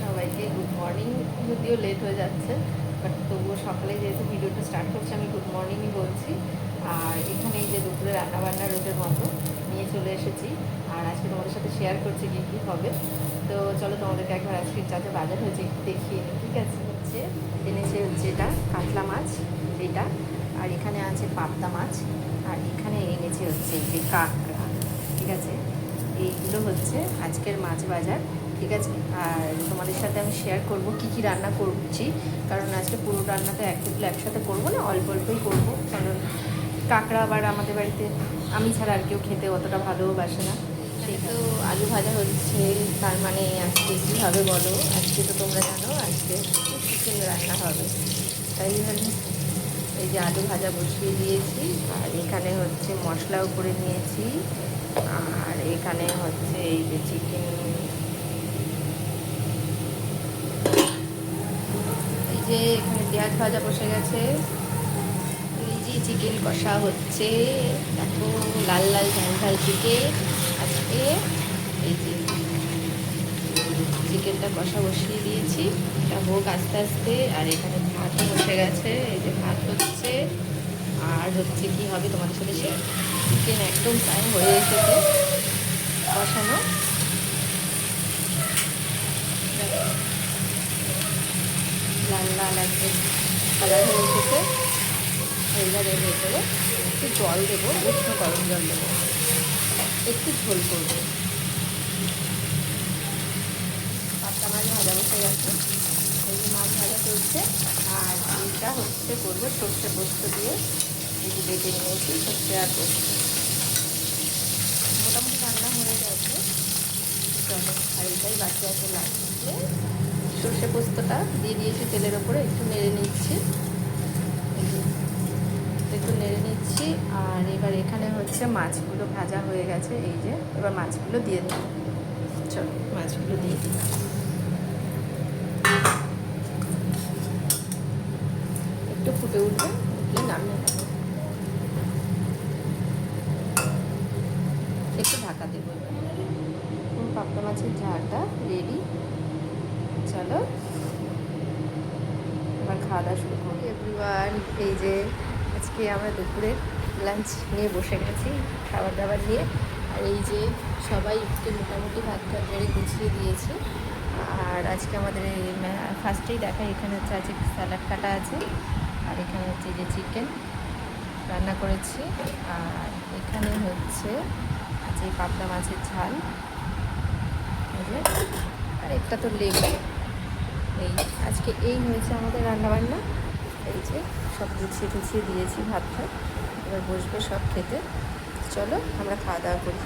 সবাইকে good morning. যদিও late হয়ে যাচ্ছে, বাট তবুও সকালে যেহেতু ভিডিওটা স্টার্ট করছি আমি গুড মর্নিংই বলছি। আর এখানে এই যে দুপুরে রান্নাবান্না রোজের মতো নিয়ে চলে এসেছি, আর আজকে তোমাদের সাথে শেয়ার করছি কী কী হবে। তো চলো তোমাদেরকে একবার আজকে যা যা বাজার হয়েছে একটু দেখিয়ে নিই। ঠিক আছে, এনেছে হচ্ছে এটা কাতলা মাছ, এটা আর এখানে আছে পাবদা মাছ, আর এখানে এনেছে হচ্ছে যে কাঁকড়া। ঠিক আছে, এইগুলো হচ্ছে আজকের মাছ বাজার। ঠিক আছে, আর তোমাদের সাথে আমি শেয়ার করব কি কি রান্না করছি, কারণ আজকে পুরো রান্নাটা একসাথে করবো না, অল্প অল্পই করবো। কারণ কাঁকড়া আবার আমাদের বাড়িতে আমি ছাড়া আর কেউ খেতে অতটা ভালোবাসে না। সেই তো আলু ভাজা হচ্ছে, তার মানে আজকে কী হবে বলো? আজকে তো তোমরা জানো আজকে চিকেন রান্না হবে, তাই জন্য এই যে আলু ভাজা বসিয়ে দিয়েছি। আর এখানে হচ্ছে মশলাও করে নিয়েছি, আর এখানে হচ্ছে এই যে চিকেন, এই যে এখানে পেঁয়াজ ভাজা বসে গেছে। এই যে চিকেন কষা হচ্ছে, এত লাল লাল ঝাল ঝাল চিকেন আজকে। এই যে চিকেনটা কষা বসিয়ে দিয়েছি, এটা হোক আস্তে আস্তে। আর এখানে ভাতও বসে গেছে, এই যে ভাত হচ্ছে। আর হচ্ছে কি হবে তোমাদের সাথে শেয়ার। চিকেন একদম প্রায় হয়ে এসেছে কষানো, লাল লাল একদম কালার হয়ে এসেছে। এইবার এর ভেতরে একটু জল দেবো, উষ্ণ গরম জল দেবো, একটু ঝোল করবো। পাঁচটা মাছ ভাজা বসে গেছে, এই যে মাছ ভাজা চলছে। আর এইটা হচ্ছে করবো সর্ষে পোস্ত দিয়ে, এই যে বেটে নিয়েছি সর্ষে আর পোস্ত। মোটামুটি রান্না হয়ে গেছে, চলো। আর এটাই বাকি আছে লাগিয়ে সর্ষে পোস্তটা দিয়ে দিয়েছি তেলের ওপরে, একটু নেড়ে নিচ্ছি, একটু নেড়ে নিচ্ছি। আর এবার এখানে হচ্ছে মাছগুলো ভাজা হয়ে গেছে, এই যে এবার মাছগুলো দিয়ে দেবো। চলো মাছগুলো দিয়ে দিই, একটু ফুটে উঠবে, উঠলে নামিয়ে নেবো। একটু ঢাকা দেবো। পাবদা মাছের ঝালটা রেডি, চলো এবার খাওয়া দাওয়া শুরু করি। এভরিওয়ান, এই যে আজকে আমরা দুপুরে লাঞ্চ নিয়ে বসে গেছি, খাবার দাবার নিয়ে। আর এই যে সবাই একটু মোটামুটি ভাত টাত বেড়ে গুছিয়ে দিয়েছি। আর আজকে আমাদের ফার্স্টেই দেখা এখানে হচ্ছে আজকে স্যালাড কাটা আছে, আর এখানে হচ্ছে যে চিকেন রান্না করেছি, আর এখানে হচ্ছে আছে পাবদা মাছের ঝাল, আর একটা তো লেবু। এই আজকে এই হয়েছে আমাদের রান্নাবান্না। এই যে সব গুছিয়ে টুছিয়ে দিয়েছি ভাত, এবার বসবে সব খেতে। চলো আমরা খাওয়া দাওয়া করি।